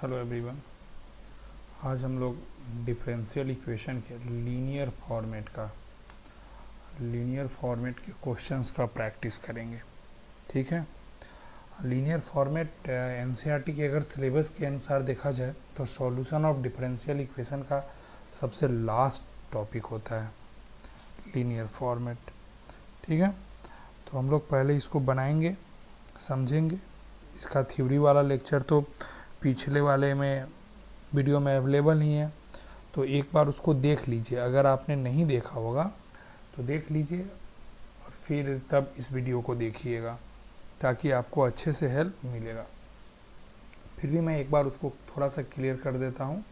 Hello everyone. आज हम लोग डिफरेंशियल इक्वेशन के लीनियर फॉर्मेट के क्वेश्चंस का प्रैक्टिस करेंगे। ठीक है। लीनियर फॉर्मेट एनसीईआरटी के अगर सिलेबस के अनुसार देखा जाए तो सॉल्यूशन ऑफ डिफरेंशियल इक्वेशन का सबसे लास्ट टॉपिक होता है लीनियर फॉर्मेट। ठीक है। तो हम लोग पहले इसको बनाएंगे, समझेंगे। इसका थ्योरी वाला लेक्चर तो पिछले वाले में वीडियो में अवेलेबल नहीं है, तो एक बार उसको देख लीजिए। अगर आपने नहीं देखा होगा तो देख लीजिए और फिर तब इस वीडियो को देखिएगा ताकि आपको अच्छे से हेल्प मिलेगा। फिर भी मैं एक बार उसको थोड़ा सा क्लियर कर देता हूँ।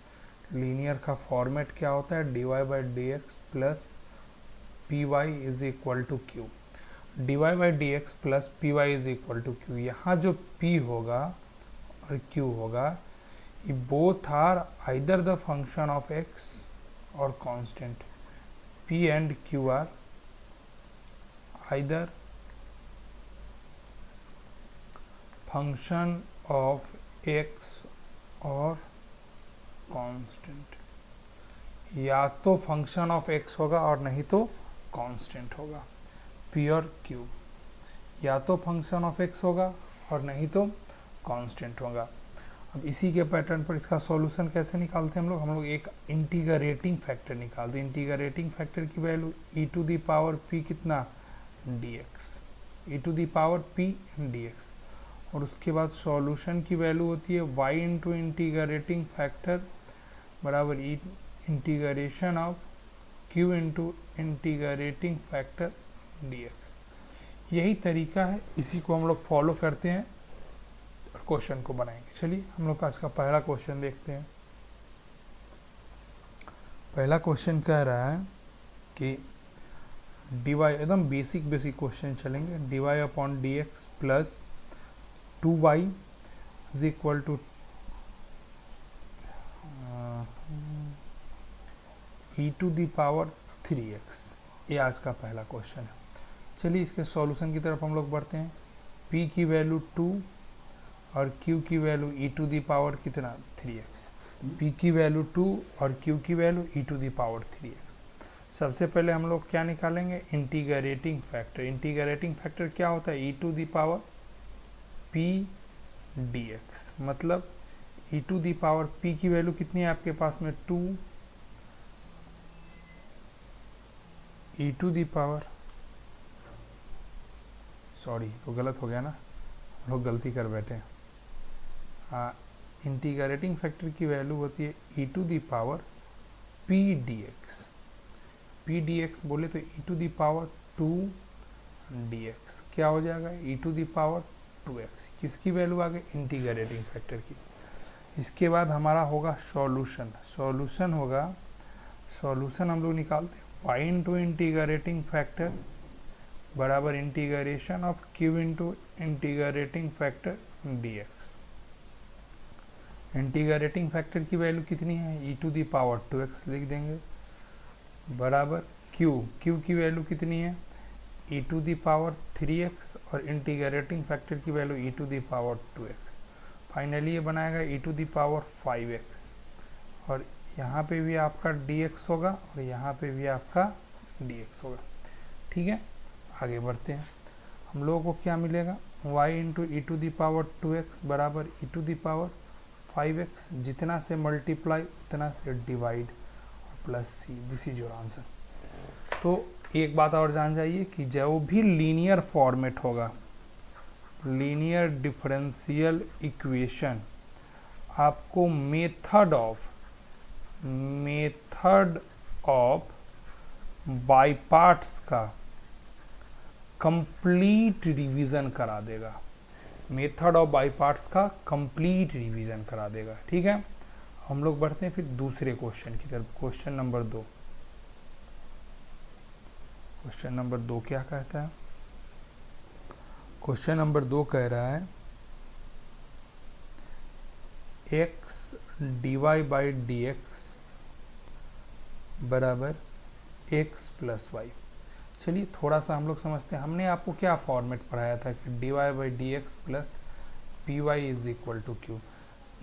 लीनियर का फॉर्मेट क्या होता है? dy/dx plus P Y is equal to Q. dy/dx plus P Y is equal to Q. यहाँ जो p होगा और q होगा, ये both are either the function of x और constant. p and q are either function of x और constant. या तो फंक्शन ऑफ x होगा और नहीं तो कांस्टेंट होगा। p और q या तो फंक्शन ऑफ x होगा और नहीं तो कांस्टेंट होगा। अब इसी के पैटर्न पर इसका सॉल्यूशन कैसे निकालते हैं हम लोग एक इंटीग्रेटिंग फैक्टर निकालते हैं। इंटीग्रेटिंग फैक्टर की value e to the power p कितना dx, e to the power p dx। और उसके बाद सॉल्यूशन की वैल्यू होती है y इंटू इंटीग्रेटिंग फैक्टर बराबर integration of q into integrating factor dx। यही तरीका है, इसी को हम लोग फॉलो करते हैं और क्वेश्चन को बनाएंगे। चलिए हम लोग आज का पहला क्वेश्चन देखते हैं। पहला क्वेश्चन कह रहा है कि dy, एकदम बेसिक क्वेश्चन चलेंगे। dy upon D x plus 2y is equal to e to the power 3x। ये आज का पहला क्वेश्चन है। चलिए इसके सॉल्यूशन की तरफ हम लोग बढ़ते हैं। p की वैल्यू 2 और q की value e to the power कितना 3x। p की वैल्यू 2 और q की value e to the power 3x। सबसे पहले हम लोग क्या निकालेंगे? Integrating factor. इंटीग्रेटिंग फैक्टर क्या होता है? e to the power p dx। मतलब e to the power p की वैल्यू कितनी है आपके पास में 2, e to the power, sorry तो गलत हो गया ना, हम लोग गलती कर बैठे हैं। हाँ, इंटीग्रेटिंग फैक्टर की वैल्यू होती है e to the power p dx। p dx बोले तो e to the power 2 dx क्या हो जाएगा? e to the power 2x। किसकी वैल्यू आ गई? इंटीग्रेटिंग फैक्टर की। इसके बाद हमारा होगा सॉल्यूशन। सॉल्यूशन हम लोग निकालते हैं y इंटू इंटीग्रेटिंग फैक्टर बराबर integration of q into integrating factor dx। Integrating factor की वैल्यू कितनी है? e to the power 2x लिख देंगे बराबर q की वैल्यू कितनी है? e to the power 3x और इंटीग्रेटिंग फैक्टर की value e to the power 2x। Finally ये बनाएगा e to the power 5x और यहाँ पे भी आपका dx होगा और यहाँ पे भी आपका dx होगा। ठीक है, आगे बढ़ते हैं। हम लोगों को क्या मिलेगा? y into E to the power 2x बराबर e to the power 5x। जितना से मल्टीप्लाई उतना से डिवाइड और plus C. This is your answer. तो एक बात और जान जाइए कि जो भी लीनियर फॉर्मेट होगा, लीनियर डिफरेंशियल इक्वेशन, आपको मेथड ऑफ बाय पार्ट्स का कंप्लीट रिवीजन करा देगा। मेथड ऑफ बाय पार्ट्स का कंप्लीट रिवीजन करा देगा। ठीक है, हम लोग बढ़ते हैं फिर दूसरे क्वेश्चन की तरफ। Question number 2। क्वेश्चन नंबर 2 क्या कहता है? क्वेश्चन नंबर 2 कह रहा है x dy/dx बराबर x प्लस वाई। चलिए थोड़ा सा हम लोग समझते हैं। हमने आपको क्या फॉर्मेट पढ़ाया था कि dy/dx plus P Y is equal to Q.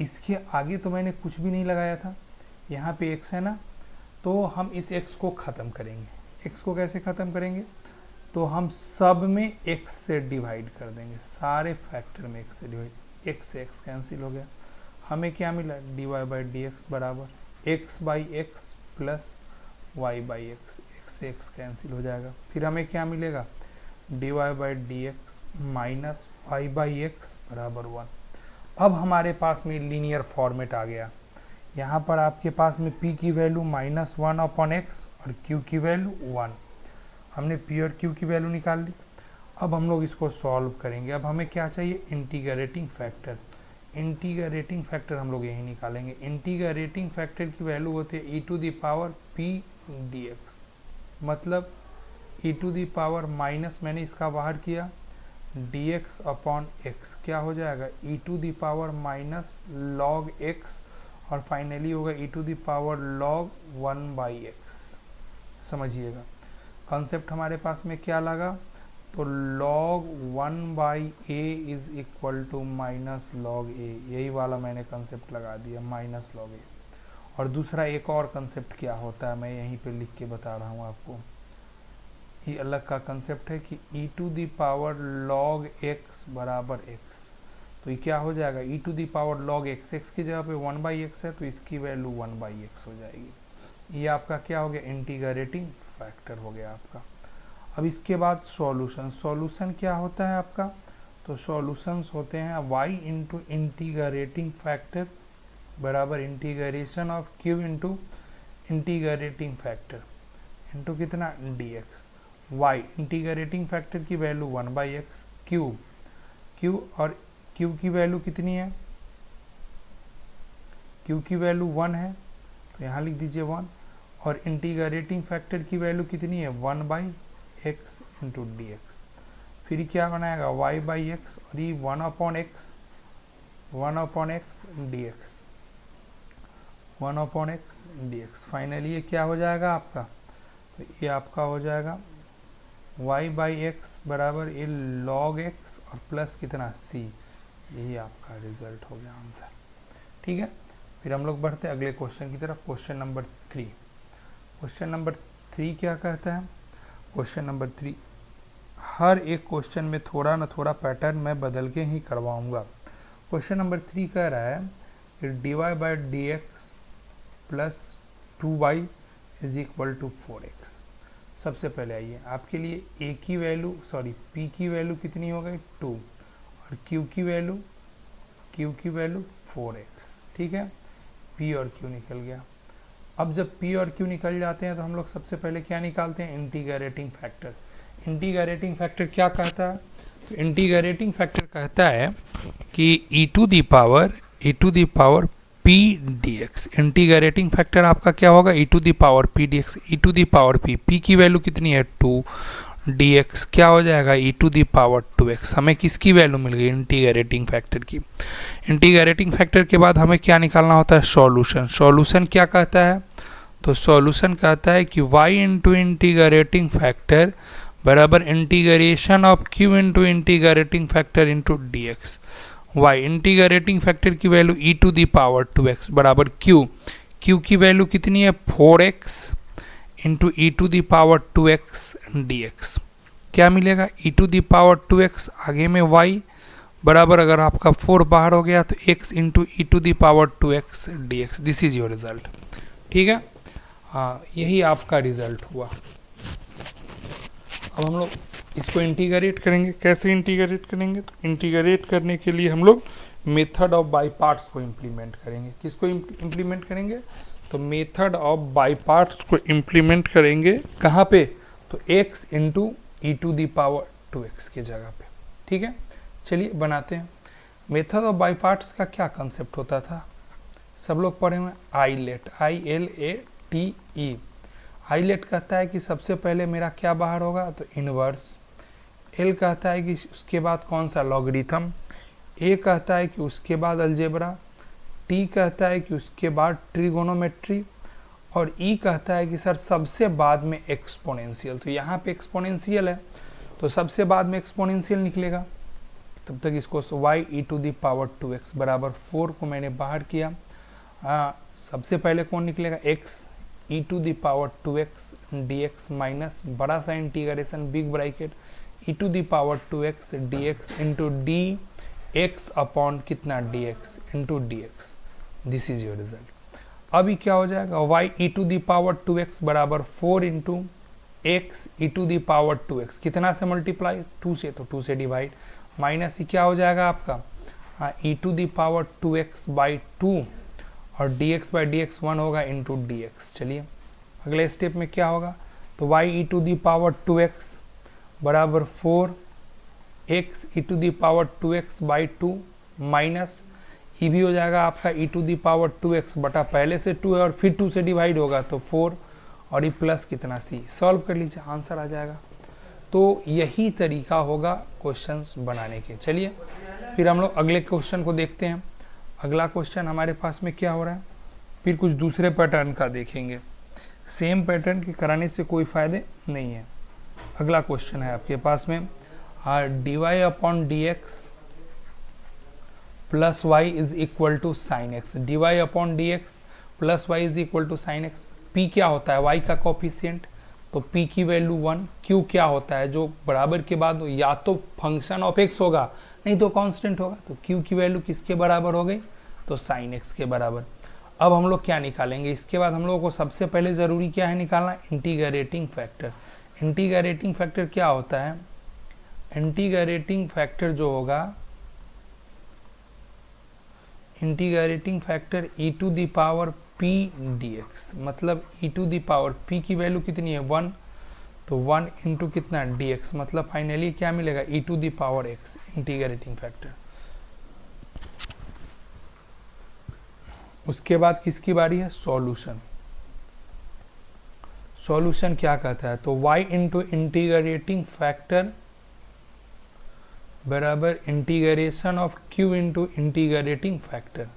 इसके आगे तो मैंने कुछ भी नहीं लगाया था, यहाँ पे x है ना, तो हम इस x को ख़त्म करेंगे। x को कैसे ख़त्म करेंगे, तो हम सब में x से डिवाइड कर देंगे, सारे फैक्टर में x से डिवाइड, x से x कैंसिल हो गया, हमें क्या मिला, dy बाई डी एक्स बराबर x by X plus y by X, x से x कैंसिल हो जाएगा। फिर हमें क्या मिलेगा, dy by D X minus Y by X बराबर 1। अब हमारे पास में लीनियर फॉर्मेट आ गया। यहाँ पर आपके पास में p की वैल्यू -1 अपॉन एक्स और q की वैल्यू 1, हमने p और q की वैल्यू निकाल ली। अब हम लोग इसको सॉल्व करेंगे। अब हमें क्या चाहिए, इंटीग्रेटिंग फैक्टर। इंटीग्रेटिंग फैक्टर हम लोग यही निकालेंगे। इंटीग्रेटिंग फैक्टर की वैल्यू होती है e to the power p dx, मतलब e to the power minus मैंने इसका बाहर किया dx अपॉन x, क्या हो जाएगा e to the power minus log x और फाइनली होगा e to the power log 1 by x. समझिएगा कॉन्सेप्ट हमारे पास में क्या लगा, तो log 1 by a is equal to minus log a, यही वाला मैंने कंसेप्ट लगा दिया, माइनस लॉग ए। और दूसरा एक और कंसेप्ट क्या होता है, मैं यहीं पे लिख के बता रहा हूँ आपको, ये अलग का कंसेप्ट है कि e to the power log x बराबर एक्स, तो ये क्या हो जाएगा, e to the power log x, x की जगह पे 1 बाई एक्स है तो इसकी वैल्यू 1 बाई एक्स हो जाएगी। ये आपका क्या हो गया, इंटीग्रेटिंग फैक्टर हो गया आपका। अब इसके बाद सॉल्यूशन, सॉल्यूशन क्या होता है आपका, तो सॉल्यूशंस होते हैं y इंटू इंटीग्रेटिंग फैक्टर बराबर integration of q into integrating factor into कितना dx। y इंटीग्रेटिंग फैक्टर की वैल्यू 1 बाई एक्स, q और q की वैल्यू कितनी है, q की वैल्यू 1 है तो यहाँ लिख दीजिए 1, और इंटीग्रेटिंग फैक्टर की वैल्यू कितनी है 1 by x into D x. फिर क्या बनाएगा y बाई एक्स और ये 1 upon x d x, 1 upon x d x. Finally ये क्या हो जाएगा आपका, तो ये आपका हो जाएगा y बाई एक्स बराबर ये log x और प्लस कितना c, यही आपका रिजल्ट हो गया आंसर। ठीक है, फिर हम लोग बढ़ते हैं अगले क्वेश्चन की तरफ। क्वेश्चन नंबर 3, क्वेश्चन नंबर 3 क्या कहता है, क्वेश्चन नंबर 3, हर एक क्वेश्चन में थोड़ा ना थोड़ा पैटर्न मैं बदल के ही करवाऊंगा। क्वेश्चन नंबर 3 कह रहा है कि dy by D x plus 2y is equal to 4x। सबसे पहले आइए आपके लिए a की वैल्यू p की वैल्यू कितनी हो गई 2 और q की वैल्यू 4x। ठीक है, p और q निकल गया। अब जब p और q निकल जाते हैं तो हम लोग सबसे पहले क्या निकालते हैं, इंटीग्रेटिंग फैक्टर। इंटीग्रेटिंग फैक्टर क्या कहता है, तो इंटीग्रेटिंग फैक्टर कहता है कि e to the power p dx। Integrating factor आपका क्या होगा, e to the power p dx, e to the power p की वैल्यू कितनी है 2, dx क्या हो जाएगा e to the power 2x। हमें किसकी वैल्यू मिल गई, इंटीग्रेटिंग फैक्टर की। इंटीग्रेटिंग फैक्टर के बाद हमें क्या निकालना होता है, सॉल्यूशन। सॉल्यूशन क्या कहता है, तो सॉल्यूशन कहता है कि y इंटू इंटीग्रेटिंग फैक्टर बराबर integration of q into integrating factor into D x. Y integrating factor की value e to the power 2x बराबर q की वैल्यू कितनी है 4x into E to the power 2x dx। क्या मिलेगा, ई to the power 2x आगे में y बराबर, अगर आपका 4 बाहर हो गया तो x into E to the power 2x dx। This is your result. ठीक है, हाँ यही आपका रिजल्ट हुआ। अब हम लोग इसको इंटीग्रेट करेंगे। कैसे इंटीग्रेट करेंगे, तो इंटीग्रेट करने के लिए हम लोग मेथड ऑफ बाई पार्ट्स को इम्प्लीमेंट करेंगे। किसको इम्प्लीमेंट करेंगे, तो मेथड ऑफ बाई पार्ट्स को इम्प्लीमेंट करेंगे। कहाँ पे, तो x into E to the power 2x की जगह पे। ठीक है, चलिए बनाते हैं। मेथड ऑफ बाई पार्ट्स का क्या कंसेप्ट होता था, सब लोग पढ़े हुए आईलेट, ILATE। आईलेट कहता है कि सबसे पहले मेरा क्या बाहर होगा, तो इनवर्स। एल कहता है कि उसके बाद कौन सा, लॉगरिथम। ए कहता है कि उसके बाद अलजेब्रा। टी कहता है कि उसके बाद ट्रिगोनोमेट्री। और ई कहता है कि सर सबसे बाद में एक्सपोनेंशियल। तो यहाँ पे एक्सपोनेंशियल है तो सबसे बाद में एक्सपोनेंशियल निकलेगा। तब तक इसको y e to the power 2x बराबर 4 को मैंने बाहर किया। सबसे पहले कौन निकलेगा, x e to the power 2x dx minus बड़ा सा integration big bracket e to the power 2x dx into D X upon कितना dx into dx। This is your result. अभी क्या हो जाएगा, y e to the power 2x बराबर 4 into X E to the power 2x, कितना से multiply, 2 से, तो 2 से डिवाइड, माइनस ही क्या हो जाएगा आपका, e to the power 2x by 2 और dx बाई dx 1 होगा इंटू dx। चलिए अगले स्टेप में क्या होगा, तो y E to the power 2x बराबर 4 x E to the power 2x by 2 minus ये भी हो जाएगा आपका e to the power 2x बटा पहले से 2 है और फिर 2 से डिवाइड होगा तो 4 और ये प्लस कितना c। सॉल्व कर लीजिए, आंसर आ जाएगा। तो यही तरीका होगा क्वेश्चंस बनाने के। चलिए फिर हम लोग अगले क्वेश्चन को देखते हैं। अगला क्वेश्चन हमारे पास में क्या हो रहा है, फिर कुछ दूसरे पैटर्न का देखेंगे। सेम पैटर्न के कराने से कोई फायदे नहीं है। अगला क्वेश्चन है आपके पास में dy upon dx plus Y is equal to sine x. D Y upon D x plus Y is equal to sine X. P क्या होता है, वाई का कोफिशिएंट, तो पी की वैल्यू 1। क्यू क्या होता है, जो बराबर के बाद या तो फंक्शन ऑफ एक्स होगा नहीं तो कांस्टेंट होगा, तो क्यू की वैल्यू किसके बराबर हो गई, तो साइन एक्स के बराबर। अब हम लोग क्या निकालेंगे, इसके बाद हम लोगों को सबसे पहले ज़रूरी क्या है निकालना, इंटीग्रेटिंग फैक्टर। इंटीग्रेटिंग फैक्टर क्या होता है, इंटीग्रेटिंग फैक्टर जो होगा, integrating factor e to the power p dx, मतलब e to the power p की वैल्यू कितनी है 1, तो 1 इंटू कितना dx, मतलब फाइनली क्या मिलेगा e to the power x integrating factor. उसके बाद किसकी बारी है, सॉल्यूशन। सॉल्यूशन क्या कहता है, तो y इंटू इंटीग्रेटिंग फैक्टर बराबर integration of q into integrating factor,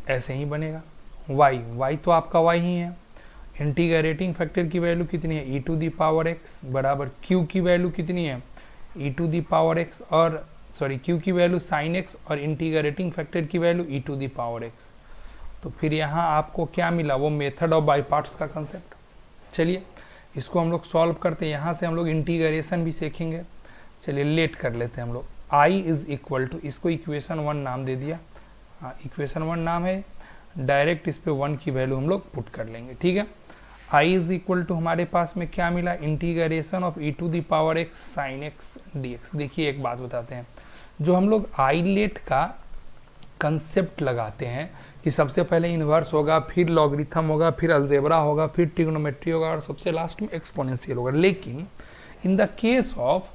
ऐसे ही बनेगा। y तो आपका y ही है, इंटीग्रेटिंग फैक्टर की वैल्यू कितनी है e to the power x बराबर q की वैल्यू कितनी है e to the power x, और सॉरी q की वैल्यू साइन x और इंटीग्रेटिंग फैक्टर की value e to the power x। तो फिर यहाँ आपको क्या मिला, वो मेथड ऑफ बाई पार्ट्स का कंसेप्ट। चलिए इसको हम लोग सॉल्व करते हैं, यहाँ से हम लोग इंटीग्रेशन भी सीखेंगे। चलिए लेट कर लेते हैं हम लोग। i इज इक्वल टू, इसको इक्वेशन 1 नाम दे दिया, हाँ इक्वेशन 1 नाम है, डायरेक्ट इस पे 1 की वैल्यू हम लोग पुट कर लेंगे, ठीक है। i इज इक्वल टू हमारे पास में क्या मिला, integration of e to the power x sine X dx। देखिए एक बात बताते हैं, जो हम लोग आइलेट का कंसेप्ट लगाते हैं कि सबसे पहले इन्वर्स होगा, फिर लॉगरिथम होगा, फिर अलजेब्रा होगा, फिर ट्रिग्नोमेट्री होगा और सबसे लास्ट में एक्सपोनेंशियल होगा। लेकिन इन द केस ऑफ,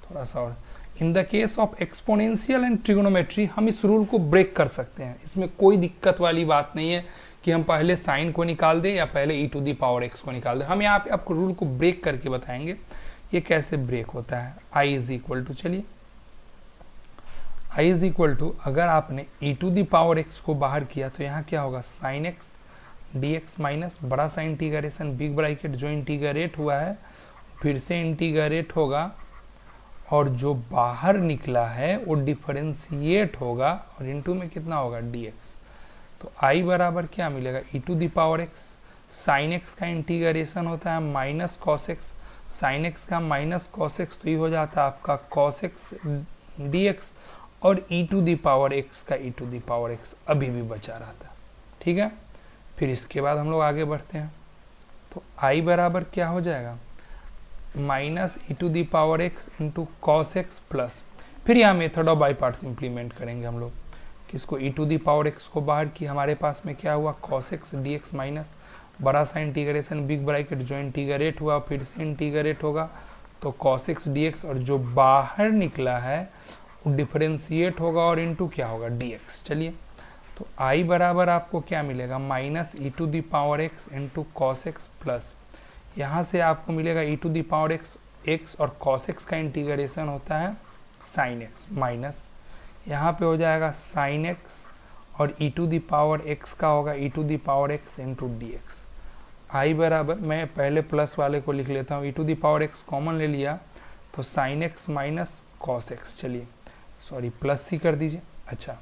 थोड़ा सा और, in the case of exponential and trigonometry हम इस रूल को ब्रेक कर सकते हैं। इसमें कोई दिक्कत वाली बात नहीं है कि हम पहले साइन को निकाल दें या पहले e to the power x को निकाल दें। हम यहाँ पे आपको रूल को ब्रेक करके बताएंगे ये कैसे ब्रेक होता है। i इज इक्वल टू, चलिए i इज इक्वल टू, अगर आपने e to the power x को बाहर किया तो यहाँ क्या होगा, साइन एक्स dx माइनस बड़ा सा इंटीग्रेशन बिग ब्रैकेट, जो इंटीग्रेट हुआ है फिर से इंटीग्रेट होगा और जो बाहर निकला है वो डिफरेंशिएट होगा और इनटू में कितना होगा dx। तो i बराबर क्या मिलेगा, e to the power x, sine x का इंटीग्रेशन होता है minus cos x, sine x का माइनस कॉस x, तो ये हो जाता है आपका कॉस x dx, और e to the power x का e to the power x अभी भी बचा रहता है, ठीक है। फिर इसके बाद हम लोग आगे बढ़ते हैं, तो i बराबर क्या हो जाएगा, minus e to the power x into cos x plus, फिर यहाँ method of by parts implement करेंगे हम लोग। किसको, e to the power x को बाहर की, हमारे पास में क्या हुआ, कॉस एक्स dx माइनस बड़ा सा इंटीग्रेशन बिग ब्रैकेट, जो इंटीग्रेट हुआ फिर से इंटीग्रेट होगा तो कॉस एक्स dx, और जो बाहर निकला है वो डिफरेंशिएट होगा और इनटू क्या होगा dx। चलिए तो i बराबर आपको क्या मिलेगा, minus e to the power x into cos x plus, यहाँ से आपको मिलेगा e to the power x और cos x का इंटीग्रेशन होता है sin x माइनस, यहाँ पे हो जाएगा sin x और e to the power x का होगा e to the power x into dx। i बराबर, मैं पहले प्लस वाले को लिख लेता हूँ, e to the power x common ले लिया तो sin x minus cos x। चलिए सॉरी प्लस सी कर दीजिए। अच्छा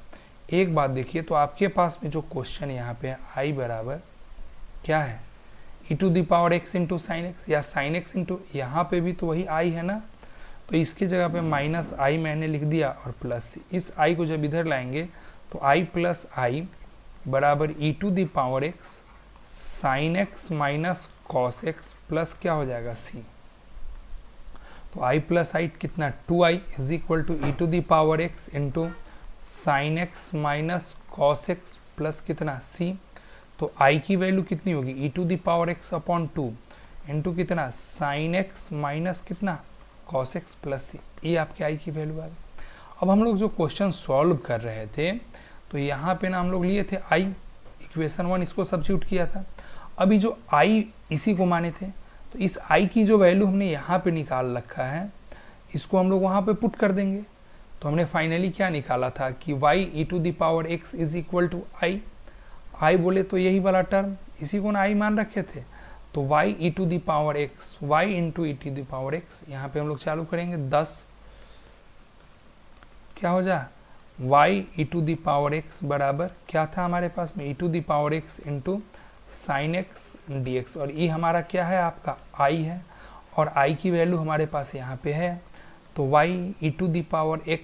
एक बात देखिए, तो आपके पास में जो क्वेश्चन यहाँ पे है आई बराबर क्या है, e to the power x into sine x, या साइन एक्स इंटू, यहाँ पे भी तो वही आई है ना, तो इसकी जगह पे माइनस आई मैंने लिख दिया और प्लस सी। इस आई को जब इधर लाएंगे तो आई प्लस आई बराबर e to the power x sine x minus cos x plus क्या हो जाएगा सी। तो आई प्लस आई कितना 2i is equal to e to the power x into sine x minus cos x plus कितना c. तो i की value कितनी होगी, e to the power x upon 2 into कितना साइन एक्स माइनस कितना cos x plus c, ये आपके i की वैल्यू आ गई। अब हम लोग जो क्वेश्चन सॉल्व कर रहे थे तो यहाँ पे ना हम लोग लिए थे i इक्वेशन 1, इसको सब्स्टिट्यूट किया था। अभी जो i इसी को माने थे, तो इस i की जो वैल्यू हमने यहाँ पे निकाल रखा है इसको हम लोग वहाँ पे पुट कर देंगे। तो हमने फाइनली क्या निकाला था कि y E to the power x is equal to I बोले तो यही वाला टर्म, इसी को ना आई मान रखे थे। तो y E to the power x, y into E to the power x, यहाँ पे हम लोग चालू करेंगे 10, क्या हो जाए y E to the power x बराबर क्या था हमारे पास में, e to the power x into sine x d x, और ये हमारा क्या है आपका i है, और i की वैल्यू हमारे पास यहाँ पे है। तो y E to the power x,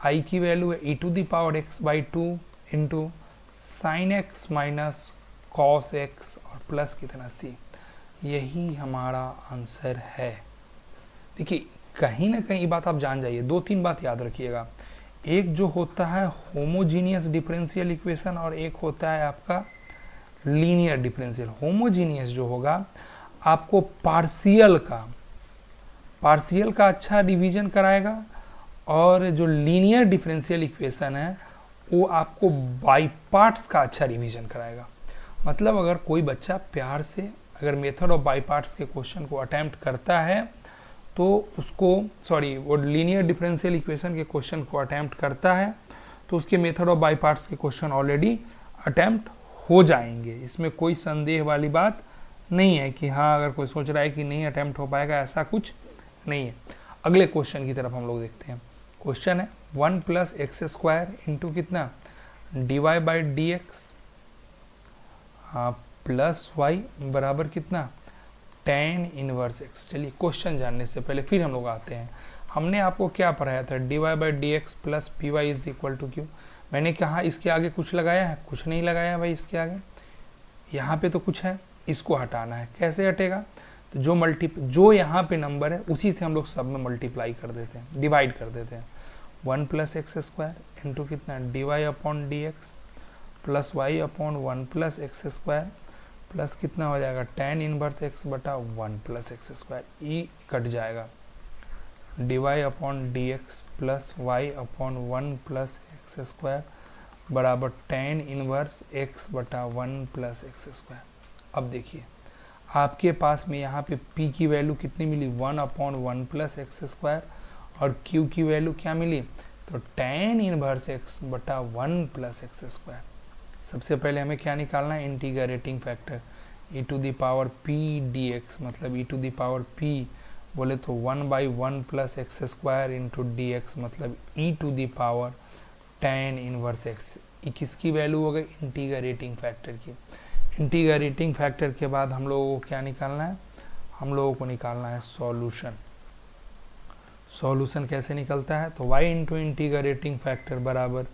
i की वैल्यू है e to the power x by 2 into sine x minus cos x और प्लस कितना c, यही हमारा आंसर है। देखिए कहीं ना कहीं ये बात आप जान जाइए, 2-3 बात याद रखिएगा। एक जो होता है होमोजीनियस डिफरेंशियल इक्वेशन और एक होता है आपका लीनियर डिफरेंशियल। होमोजीनियस जो होगा आपको पार्शियल का अच्छा रिवीजन कराएगा, और जो लीनियर डिफरेंशियल इक्वेशन है वो आपको बाई पार्ट्स का अच्छा रिवीजन कराएगा। मतलब अगर कोई बच्चा प्यार से अगर मेथड ऑफ बाई पार्ट्स के क्वेश्चन को अटेम्प्ट करता है तो उसको, सॉरी वो लीनियर डिफरेंशियल इक्वेशन के क्वेश्चन को अटेम्प्ट करता है तो उसके मेथड ऑफ बाई पार्ट्स के क्वेश्चन ऑलरेडी अटेम्प्ट हो जाएंगे। इसमें कोई संदेह वाली बात नहीं है कि हाँ अगर कोई सोच रहा है कि नहीं अटेम्प्ट हो पाएगा, ऐसा कुछ नहीं है। अगले क्वेश्चन की तरफ हम लोग देखते हैं। क्वेश्चन है 1 प्लस एक्स स्क्वायर इंटू कितना D Y by D x plus Y बराबर कितना tan इनवर्स एक्स। चलिए क्वेश्चन जानने से पहले फिर हम लोग आते हैं, हमने आपको क्या पढ़ाया था, d Y by D x plus P Y is equal to q. मैंने कहा इसके आगे कुछ लगाया है, कुछ नहीं लगाया भाई इसके आगे, यहाँ पे तो कुछ है, इसको हटाना है। कैसे हटेगा, तो जो यहाँ पे नंबर है उसी से हम लोग सब में मल्टीप्लाई कर देते हैं, डिवाइड कर देते हैं। 1 प्लस एक्स स्क्वायर इंटू कितना D Y upon D x plus y upon 1 plus x square plus कितना हो जाएगा tan इनवर्स एक्स बटा 1 plus x square, e cut जाएगा, d Y upon D x plus y upon 1 plus x square बराबर tan inverse x बटा 1 plus x square. अब देखिए आपके पास में यहाँ पे p की वैल्यू कितनी मिली 1 अपॉन 1 प्लस एक्स स्क्वायर, और q की वैल्यू क्या मिली, तो tan इनवर्स एक्स बटा 1 प्लस एक्स स्क्वायर। सबसे पहले हमें क्या निकालना है, integrating factor e to the power p dx, मतलब e to the power p बोले तो 1 by 1 plus x square into D x, मतलब e to the power tan inverse x. ये किसकी वैल्यू हो गई, इंटीग्रेटिंग फैक्टर की। इंटीग्रेटिंग फैक्टर के बाद हम लोगों को क्या निकालना है, हम लोगों को निकालना है सॉल्यूशन। सॉल्यूशन कैसे निकलता है, तो y इंटू इंटीग्रेटिंग फैक्टर बराबर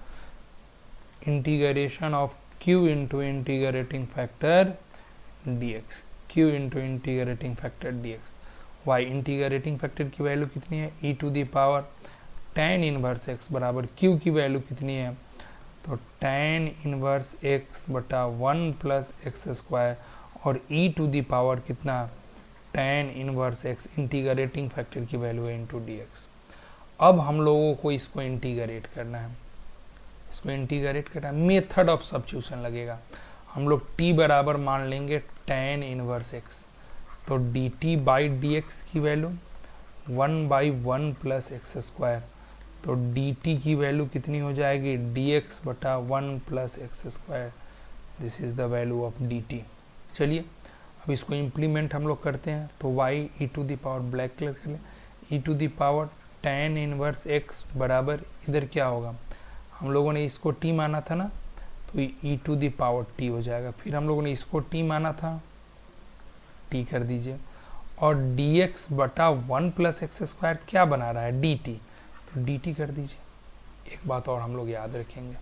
integration of q into integrating factor dx, q into integrating factor dx। y integrating factor की वैल्यू कितनी है, e to the power tan inverse x बराबर q की वैल्यू कितनी है, तो tan इनवर्स x बटा 1 प्लस एक्स स्क्वायर, और e टू द पावर कितना tan inverse x, integrating factor की वैल्यू है इंटू dx। अब हम लोगों को इसको इंटीग्रेट करना है, इसको इंटीग्रेट करना है, मेथड ऑफ सब्स्टिट्यूशन लगेगा। हम लोग t बराबर मान लेंगे tan इनवर्स x, तो dt बाई डी की value 1 by 1 plus x square, तो dt की वैल्यू कितनी हो जाएगी, dx बटा 1 plus x square, this is the value of dt। चलिए अब इसको इम्प्लीमेंट हम लोग करते हैं, तो y E to the power, black colour कर ले, e to the power tan inverse x बराबर इधर क्या होगा, हम लोगों ने इसको t माना था ना, तो e to the power t हो जाएगा। फिर हम लोगों ने इसको t माना था, t कर दीजिए, और dx बटा 1 प्लस एक्स स्क्वायर क्या बना रहा है, dt, तो dt कर दीजिए। एक बात और हम लोग याद रखेंगे,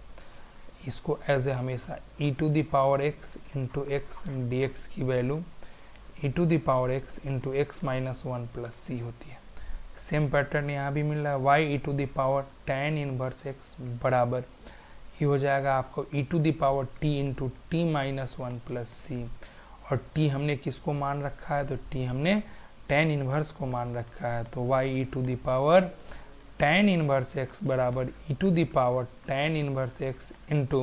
इसको एज ए हमेशा e to the power x into x dx की value e to the power x into x minus 1 plus c होती है। सेम पैटर्न यहाँ भी मिल रहा है, y e to the power tan inverse x बराबर ये हो जाएगा आपको e to the power t into t minus 1 plus c, और t हमने किसको मान रखा है, तो t हमने tan इनवर्स को मान रखा है, तो y e to the power tan inverse x बराबर e to the power tan inverse x into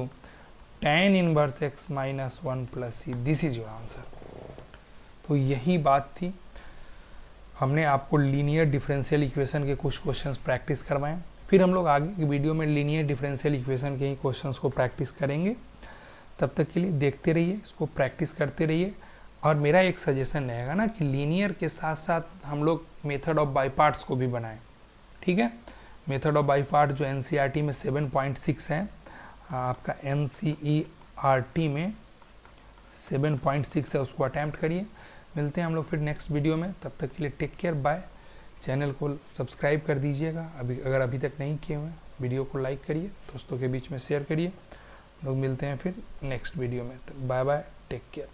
tan inverse x minus 1 plus C, this is your answer. तो यही बात थी, हमने आपको लीनियर डिफरेंशियल इक्वेशन के कुछ क्वेश्चंस प्रैक्टिस करवाएं, फिर हम लोग आगे की वीडियो में लीनियर डिफरेंशियल इक्वेशन के ही क्वेश्चंस को प्रैक्टिस करेंगे। तब तक के लिए देखते रहिए, इसको प्रैक्टिस करते रहिए। और मेरा एक सजेशन रहेगा ना कि लीनियर के साथ साथ हम लोग मेथड ऑफ बाई पार्ट्स को भी बनाएं, ठीक है। मेथड ऑफ बाई पार्ट जो एनसीईआरटी में 7.6 है, आपका एनसीईआरटी में 7.6 है, उसको अटैम्प्ट करिए। मिलते हैं हम लोग फिर नेक्स्ट वीडियो में, तब तक के लिए टेक केयर, बाय। चैनल को सब्सक्राइब कर दीजिएगा अगर अभी तक नहीं किए हुए, वीडियो को लाइक करिए, दोस्तों के बीच में शेयर करिए। लोग मिलते हैं फिर नेक्स्ट वीडियो में, बाय बाय, टेक केयर।